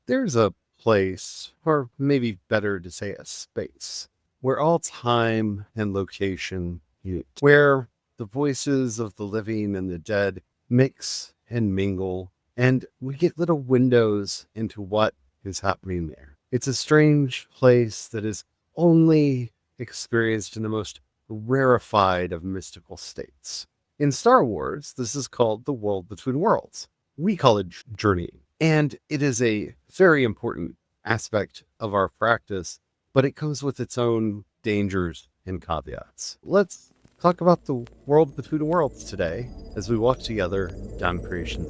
There's a place, or maybe better to say a space, where all time and location meet, where the voices of the living and the dead mix and mingle, and we get little windows into what is happening there. It's a strange place that is only experienced in the most rarefied of mystical states. In Star Wars, this is called the world between worlds. We call it journeying. And it is a very important aspect of our practice, but it comes with its own dangers and caveats. Let's talk about the world between worlds today as we walk together down creation.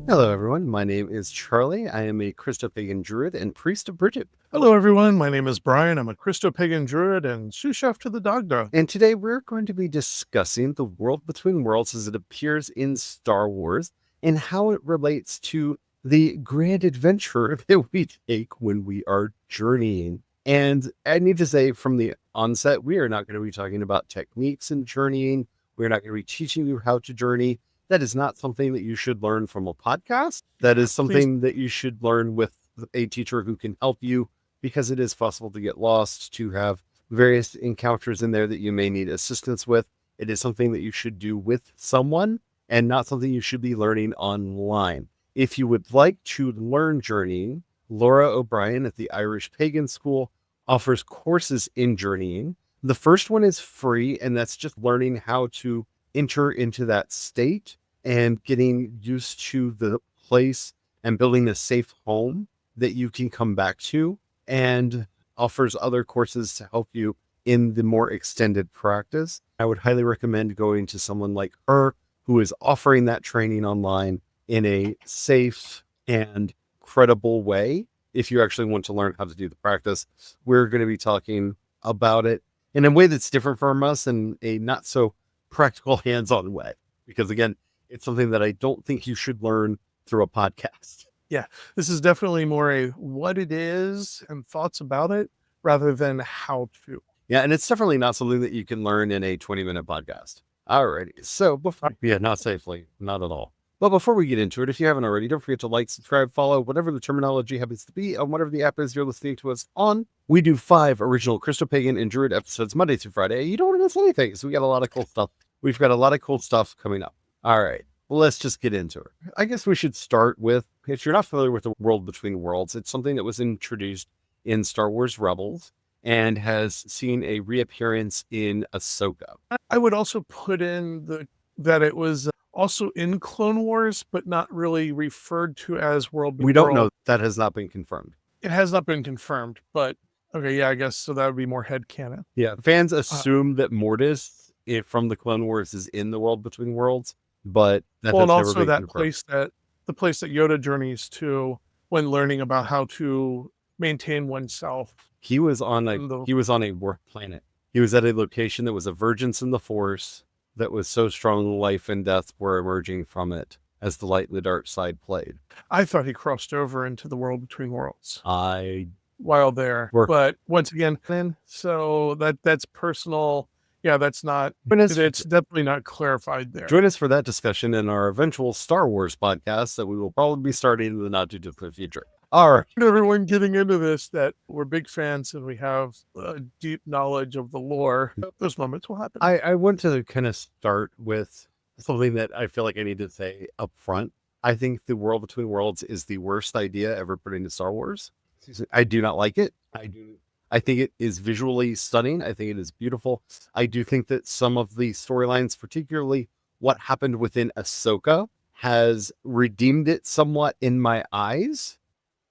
Hello, everyone. My name is Charlie. I am a Christopagan Druid and priest of Bridget. Hello, everyone. My name is Brian. I'm a Christopagan Druid and sous chef to the dog dog. And today we're going to be discussing the world between worlds as it appears in Star Wars and how it relates to the grand adventure that we take when we are journeying. And I need to say from the onset, we are not going to be talking about techniques in journeying. We're not going to be teaching you how to journey. That is not something that you should learn from a podcast. That is something that you should learn with a teacher who can help you, because it is possible to get lost, to have various encounters in there that you may need assistance with. It is something that you should do with someone and not something you should be learning online. If you would like to learn journeying, Laura O'Brien at the Irish Pagan School offers courses in journeying. The first one is free, and that's just learning how to enter into that state and getting used to the place and building a safe home that you can come back to, and offers other courses to help you in the more extended practice. I would highly recommend going to someone like her who is offering that training online in a safe and credible way. If you actually want to learn how to do the practice, we're going to be talking about it in a way that's different from us and a not so practical hands-on way, because again, it's something that I don't think you should learn through a podcast. Yeah, this is definitely more a what it is and thoughts about it rather than how to. Yeah, and it's definitely not something that you can learn in a 20-minute podcast. Alrighty, so not safely, not at all. But before we get into it, if you haven't already, don't forget to like, subscribe, follow, whatever the terminology happens to be, on whatever the app is you're listening to us on. We do 5 original Christopagan and Druid episodes Monday through Friday. You don't want to miss anything, so we got a lot of cool stuff. We've got a lot of cool stuff coming up. All right, well, let's just get into it. I guess we should start with, if you're not familiar with the world between worlds, it's something that was introduced in Star Wars Rebels and has seen a reappearance in Ahsoka. I would also put in that it was also in Clone Wars, but not really referred to as world. We don't know. That has not been confirmed. It has not been confirmed, but okay, yeah, I guess so. That would be more headcanon. Yeah, fans assume that Mortis from the Clone Wars is in the world between worlds, but that has never been confirmed. The place that Yoda journeys to when learning about how to maintain oneself. He was on a work planet. He was at a location that was a vergence in the Force that was so strong life and death were emerging from it as the light and the dark side played. I thought he crossed over into the world between worlds. While there. But once again, so that's personal. Yeah, that's not, it's definitely not clarified there. Join us for that discussion in our eventual Star Wars podcast that we will probably be starting in the not too distant future. All right. Everyone getting into this, that we're big fans and we have a deep knowledge of the lore. Those moments will happen. I want to kind of start with something that I feel like I need to say up front. I think the world between worlds is the worst idea ever put into Star Wars. I do not like it. I think it is visually stunning. I think it is beautiful. I do think that some of the storylines, particularly what happened within Ahsoka, has redeemed it somewhat in my eyes.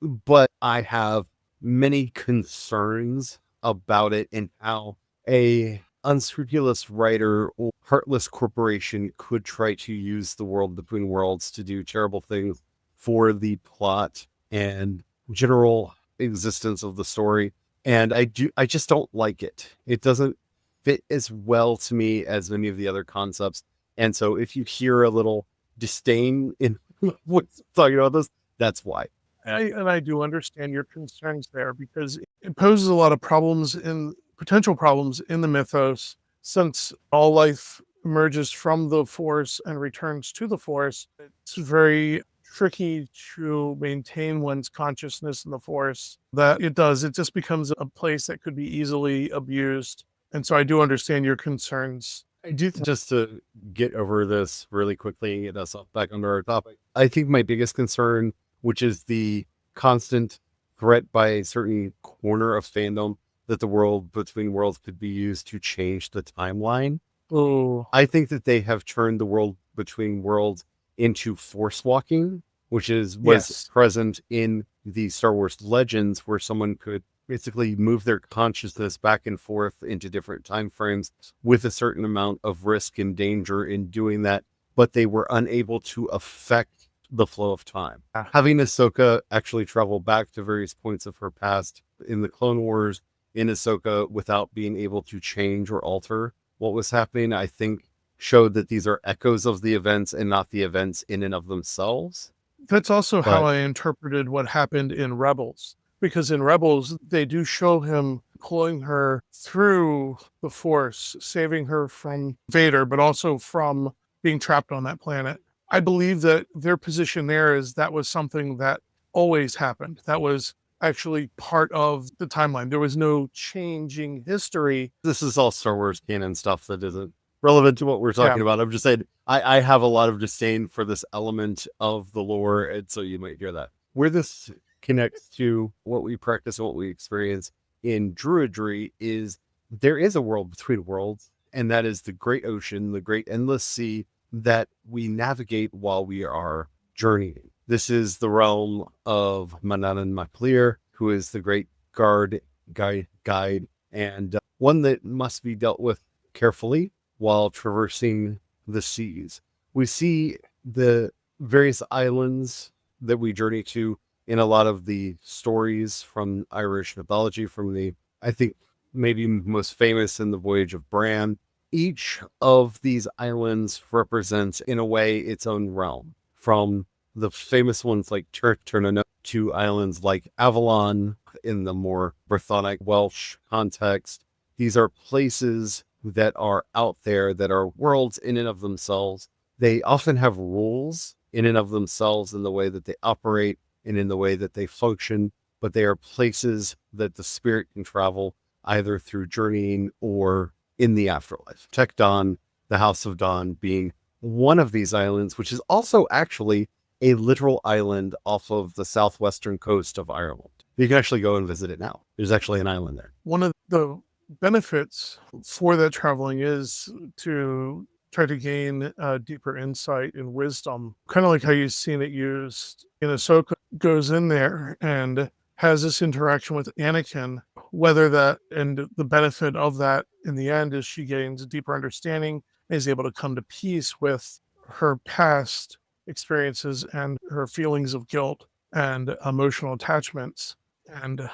But I have many concerns about it and how a unscrupulous writer or heartless corporation could try to use the world between worlds to do terrible things for the plot and general existence of the story. And I just don't like it. It doesn't fit as well to me as many of the other concepts. And so if you hear a little disdain in what's talking about this, that's why. I do understand your concerns there, because it poses a lot of problems in potential problems in the mythos, since all life emerges from the Force and returns to the Force. It's very tricky to maintain one's consciousness in the Force. It just becomes a place that could be easily abused. And so I do understand your concerns. I do, just to get over this really quickly and get us back under our topic, I think my biggest concern, which is the constant threat by a certain corner of fandom that the world between worlds could be used to change the timeline. Oh, I think that they have turned the world between worlds into force walking, which was present in the Star Wars Legends, where someone could basically move their consciousness back and forth into different time frames with a certain amount of risk and danger in doing that, but they were unable to affect the flow of time. Having Ahsoka actually travel back to various points of her past in the Clone Wars in Ahsoka without being able to change or alter what was happening, I think showed that these are echoes of the events and not the events in and of themselves. That's also how I interpreted what happened in Rebels, because in Rebels, they do show him pulling her through the Force, saving her from Vader, but also from being trapped on that planet. I believe that their position there is that was something that always happened. That was actually part of the timeline. There was no changing history. This is all Star Wars canon stuff that isn't relevant to what we're talking about. I'm just saying, I have a lot of disdain for this element of the lore, and so you might hear that. Where this connects to what we practice and what we experience in Druidry is there is a world between worlds, and that is the great ocean, the great endless sea that we navigate while we are journeying. This is the realm of Manannán Mac Lir, who is the great guide, and one that must be dealt with carefully while traversing the seas. We see the various islands that we journey to in a lot of the stories from Irish mythology, from the, I think, maybe most famous in the Voyage of Bran. Each of these islands represents, in a way, its own realm. From the famous ones like Turnanoe to islands like Avalon in the more Brythonic Welsh context. These are places that are out there, that are worlds in and of themselves. They often have rules in and of themselves in the way that they operate and in the way that they function, but they are places that the spirit can travel either through journeying or in the afterlife. Tech Dawn, the House of Dawn, being one of these islands, which is also actually a literal island off of the southwestern coast of Ireland. You can actually go and visit it now. There's actually an island there. One of the benefits for that traveling is to try to gain deeper insight and wisdom, kind of like how you've seen it used in Ahsoka. Goes in there and has this interaction with Anakin, whether that, and the benefit of that in the end is she gains a deeper understanding and is able to come to peace with her past experiences and her feelings of guilt and emotional attachments. And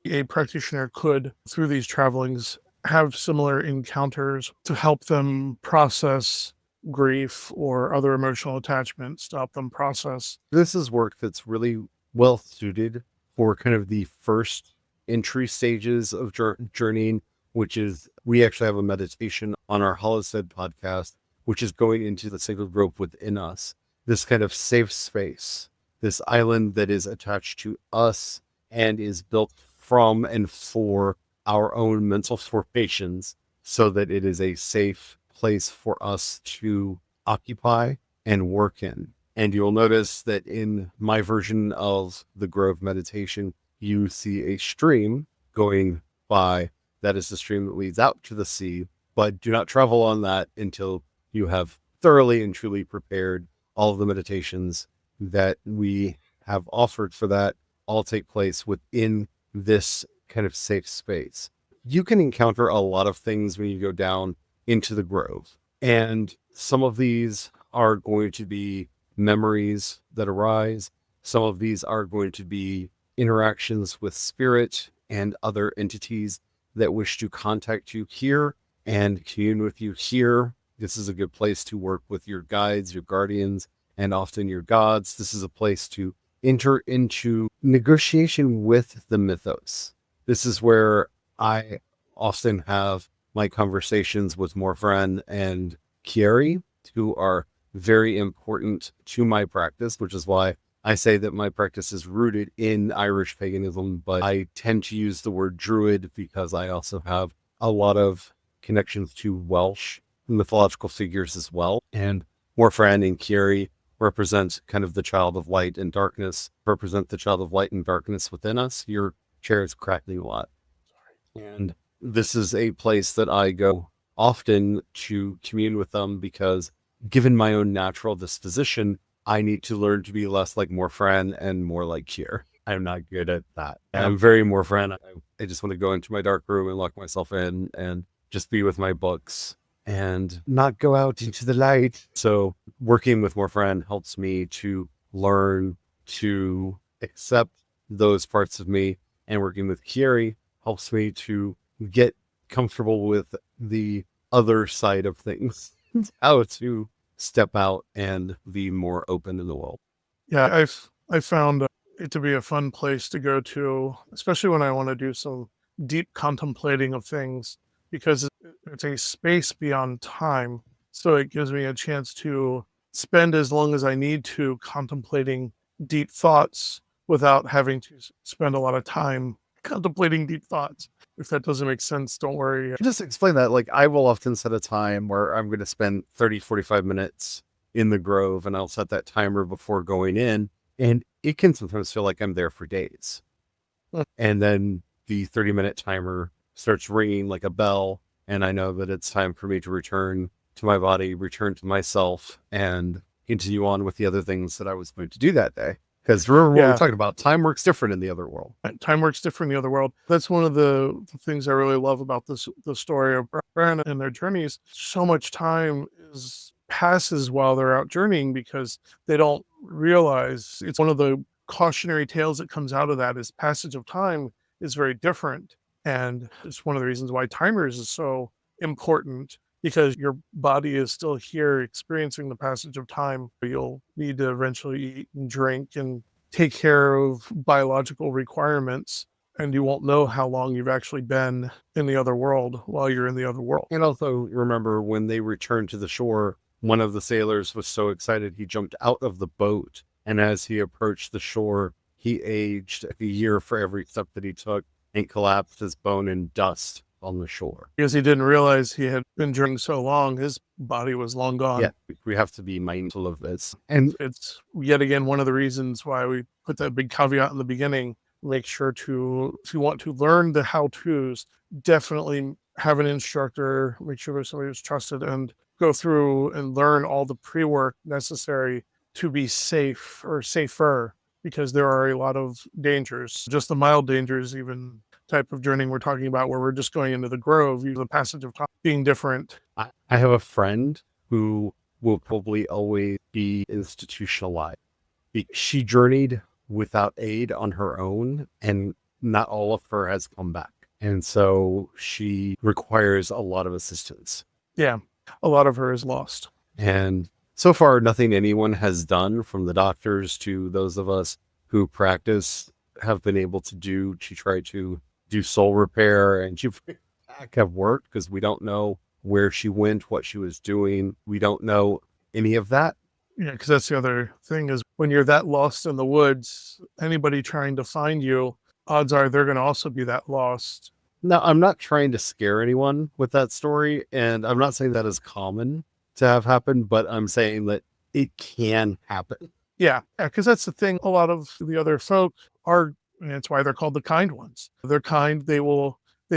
a practitioner could, through these travelings, have similar encounters to help them process grief or other emotional attachments, to help them process. This is work that's really well suited for kind of the first entry stages of journeying, which is, we actually have a meditation on our Holosed podcast, which is going into the sacred grove within us, this kind of safe space, this island that is attached to us and is built from and for our own mental formations, so that it is a safe place for us to occupy and work in. And you'll notice that in my version of the Grove meditation, you see a stream going by. That is the stream that leads out to the sea, but do not travel on that until you have thoroughly and truly prepared. All of the meditations that we have offered for that all take place within this kind of safe space. You can encounter a lot of things when you go down into the grove, and some of these are going to be memories that arise. Some of these are going to be interactions with spirit and other entities that wish to contact you here and commune with you here. This is a good place to work with your guides, your guardians, and often your gods. This is a place to enter into negotiation with the mythos. This is where I often have my conversations with Morfran and Kieri, who are very important to my practice, which is why I say that my practice is rooted in Irish paganism, but I tend to use the word druid because I also have a lot of connections to Welsh mythological figures as well. And Morfran and Kieri represent kind of the child of light and darkness, represent the child of light and darkness within us. Your chair is crackling a lot. And this is a place that I go often to commune with them because, given my own natural disposition, I need to learn to be less like Morfran and more like Kier. I'm not good at that. I'm very Morfran. I just want to go into my dark room and lock myself in and just be with my books and not go out into the light. So working with Morfran helps me to learn to accept those parts of me, and working with Kieri helps me to get comfortable with the other side of things, how to step out and be more open in the world. Yeah, I found it to be a fun place to go to, especially when I want to do some deep contemplating of things, because it's a space beyond time. So it gives me a chance to spend as long as I need to contemplating deep thoughts without having to spend a lot of time contemplating deep thoughts. If that doesn't make sense, don't worry. Just explain that. Like, I will often set a time where I'm going to spend 30, 45 minutes in the grove, and I'll set that timer before going in. And it can sometimes feel like I'm there for days. And then the 30-minute timer starts ringing like a bell, and I know that it's time for me to return to my body, return to myself, and continue on with the other things that I was going to do that day. Because remember what we're talking about, time works different in the other world. Time works different in the other world. That's one of the things I really love about the story of Bran and their journeys. So much time passes while they're out journeying because they don't realize. It's one of the cautionary tales that comes out of that is passage of time is very different. And it's one of the reasons why timers is so important, because your body is still here experiencing the passage of time. You'll need to eventually eat and drink and take care of biological requirements, and you won't know how long you've actually been in the other world while you're in the other world. And also remember, when they returned to the shore, one of the sailors was so excited he jumped out of the boat, and as he approached the shore, he aged a year for every step that he took and collapsed his bone in dust on the shore. Because he didn't realize he had been drinking so long, his body was long gone. Yeah, we have to be mindful of this. And it's yet again one of the reasons why we put that big caveat in the beginning. Make sure to, if you want to learn the how-tos, definitely have an instructor, make sure there's somebody who's trusted, and go through and learn all the pre-work necessary to be safe or safer, because there are a lot of dangers, just the mild dangers, even type of journey we're talking about where we're just going into the grove, the passage of time being different. I have a friend who will probably always be institutionalized. She journeyed without aid on her own, and not all of her has come back. And so she requires a lot of assistance. Yeah, a lot of her is lost. And so far, nothing anyone has done, from the doctors to those of us who practice, have been able to do to try to do soul repair and she have worked, because we don't know where she went, what she was doing. We don't know any of that. Yeah, because that's the other thing is when you're that lost in the woods, anybody trying to find you, odds are they're going to also be that lost. Now, I'm not trying to scare anyone with that story, and I'm not saying that is common to have happened, but I'm saying that it can happen. Yeah, because that's the thing. A lot of the other folk are, and that's why they're called the kind ones. They're kind. They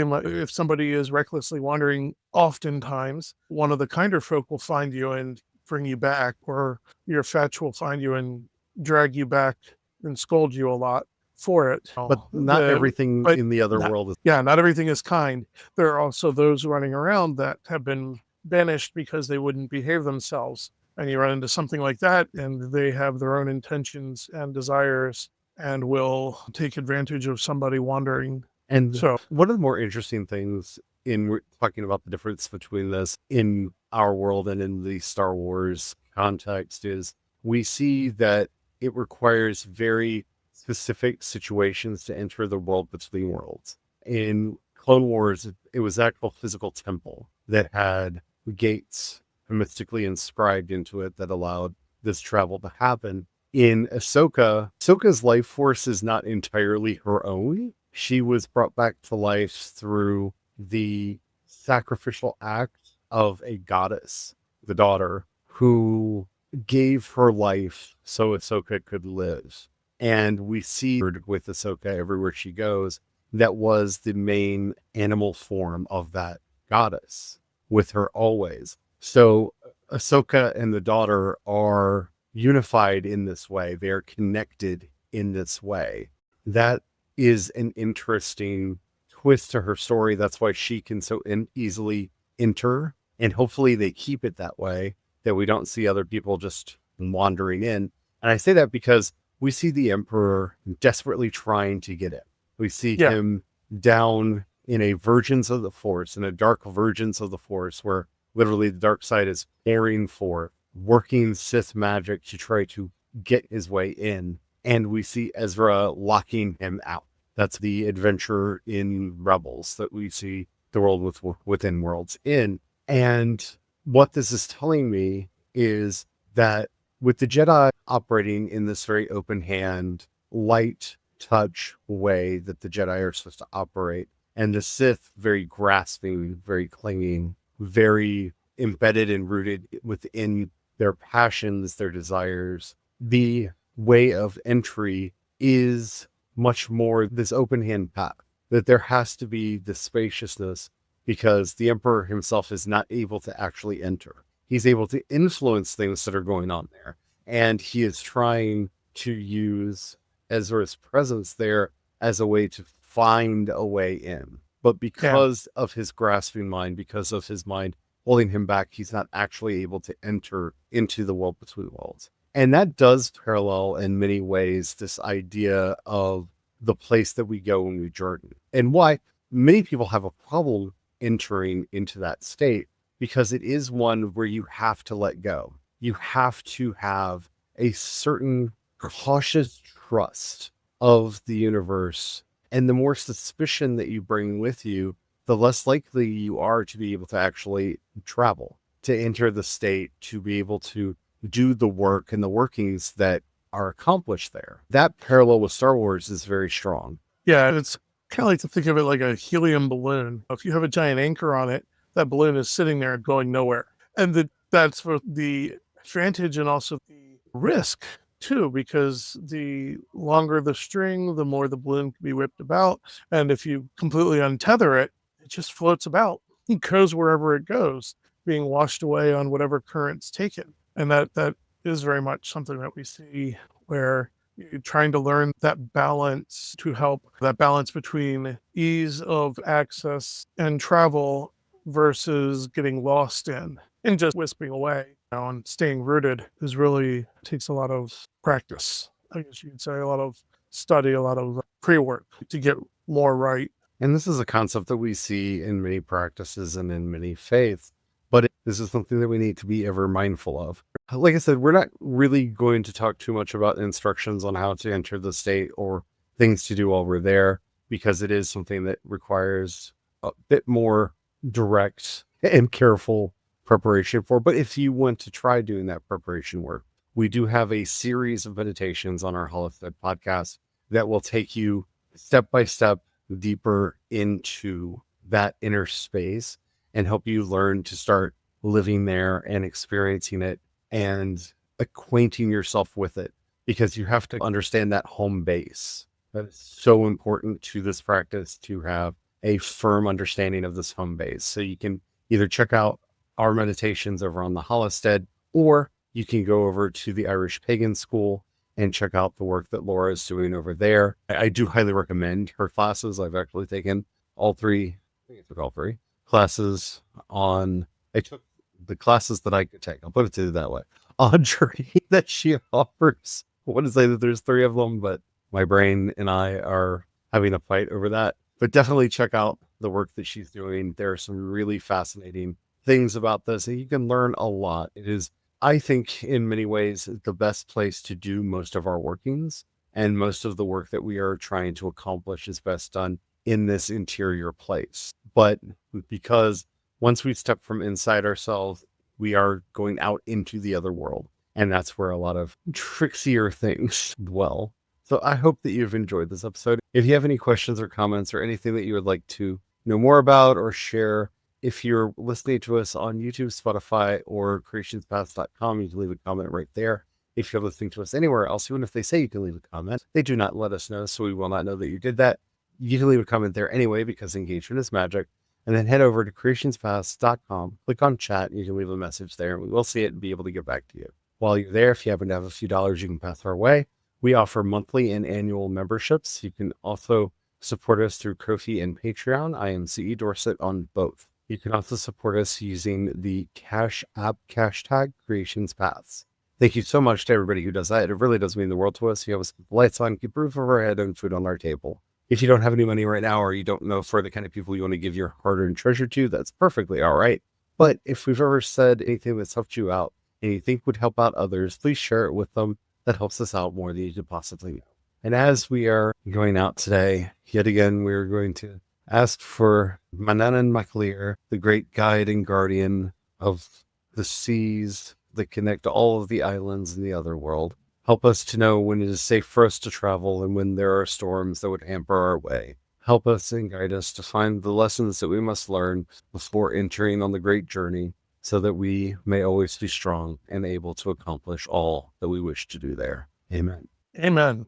might, if somebody is recklessly wandering, oftentimes one of the kinder folk will find you and bring you back, or your fetch will find you and drag you back and scold you a lot for it. But not everything in the other world is. Yeah, not everything is kind. There are also those running around that have been banished because they wouldn't behave themselves. And you run into something like that, and they have their own intentions and desires and will take advantage of somebody wandering. And so one of the more interesting things in talking about the difference between this in our world and in the Star Wars context is we see that it requires very specific situations to enter the world between worlds. In Clone Wars, it was actual physical temple that had gates mystically inscribed into it that allowed this travel to happen. In Ahsoka's life force is not entirely her own. She was brought back to life through the sacrificial act of a goddess, the daughter, who gave her life so Ahsoka could live. And we see her with Ahsoka everywhere she goes. That was the main animal form of that goddess with her always. So Ahsoka and the daughter are unified in this way. They are connected in this way. That is an interesting twist to her story. That's why she can so easily enter. And hopefully they keep it that way, that we don't see other people just wandering in. And I say that because we see the Emperor desperately trying to get in. We see him down in a Virgins of the Force, in a dark Virgins of the Force, where literally the dark side is caring for working Sith magic to try to get his way in. And we see Ezra locking him out. That's the adventure in Rebels that we see the world within worlds in. And what this is telling me is that with the Jedi operating in this very open hand, light touch way that the Jedi are supposed to operate, and the Sith very grasping, very clinging, very embedded and rooted within their passions, their desires, the way of entry is much more this open hand path, that there has to be this spaciousness because the Emperor himself is not able to actually enter. He's able to influence things that are going on there. And he is trying to use Ezra's presence there as a way to find a way in. But because of his grasping mind, because of his mind holding him back, he's not actually able to enter into the world between worlds. And that does parallel in many ways this idea of the place that we go when we journey, and why many people have a problem entering into that state, because it is one where you have to let go. You have to have a certain cautious trust of the universe. And the more suspicion that you bring with you, the less likely you are to be able to actually travel, to enter the state, to be able to do the work and the workings that are accomplished there. That parallel with Star Wars is very strong. Yeah, it's kind of like to think of it like a helium balloon. If you have a giant anchor on it, that balloon is sitting there going nowhere. And that's for the advantage and also the risk too, because the longer the string, the more the balloon can be whipped about. And if you completely untether it, it just floats about. It goes wherever it goes, being washed away on whatever currents take it. And that is very much something that we see where you're trying to learn that balance to help, that balance between ease of access and travel versus getting lost in and just wisping away. And staying rooted is really takes a lot of practice. I guess you could say a lot of study, a lot of pre-work to get more right. And this is a concept that we see in many practices and in many faiths, but this is something that we need to be ever mindful of. Like I said, we're not really going to talk too much about instructions on how to enter the state or things to do while we're there, because it is something that requires a bit more direct and careful preparation for. But if you want to try doing that preparation work, we do have a series of meditations on our Holothread podcast that will take you step by step deeper into that inner space and help you learn to start living there and experiencing it and acquainting yourself with it, because you have to understand that home base. That is so important to this practice, to have a firm understanding of this home base. So you can either check out our meditations over on the Holostead, or you can go over to the Irish Pagan School and check out the work that Laura is doing over there. I do highly recommend her classes. I've actually taken all three, I think I took all three classes on, I took the classes that I could take. I'll put it to you that way. On journey that she offers. I want to say that there's three of them, but my brain and I are having a fight over that. But definitely check out the work that she's doing. There are some really fascinating things about this, and you can learn a lot. It is, I think, in many ways, the best place to do most of our workings, and most of the work that we are trying to accomplish is best done in this interior place. But because once we step from inside ourselves, we are going out into the other world. And that's where a lot of trixier things dwell. So I hope that you've enjoyed this episode. If you have any questions or comments or anything that you would like to know more about or share, if you're listening to us on YouTube, Spotify, or CreationsPaths.com, you can leave a comment right there. If you're listening to us anywhere else, even if they say you can leave a comment, they do not let us know, so we will not know that you did that. You can leave a comment there anyway, because engagement is magic. And then head over to CreationsPaths.com, click on chat, and you can leave a message there, and we will see it and be able to get back to you. While you're there, if you happen to have a few dollars you can pass our way, we offer monthly and annual memberships. You can also support us through Ko-fi and Patreon. I am CE Dorset on both. You can also support us using the Cash App hashtag CreationsPaths. Thank you so much to everybody who does that. It really does mean the world to us. You have us keep the lights on, keep a roof over our head, and food on our table. If you don't have any money right now, or you don't know for the kind of people you want to give your hard-earned treasure to, that's perfectly all right. But if we've ever said anything that's helped you out and you think would help out others, please share it with them. That helps us out more than you could possibly know. And as we are going out today, yet again, we're going to ask for Manannán Mac Lir, the great guide and guardian of the seas that connect all of the islands in the other world. Help us to know when it is safe for us to travel and when there are storms that would hamper our way. Help us and guide us to find the lessons that we must learn before entering on the great journey, so that we may always be strong and able to accomplish all that we wish to do there. Amen. Amen.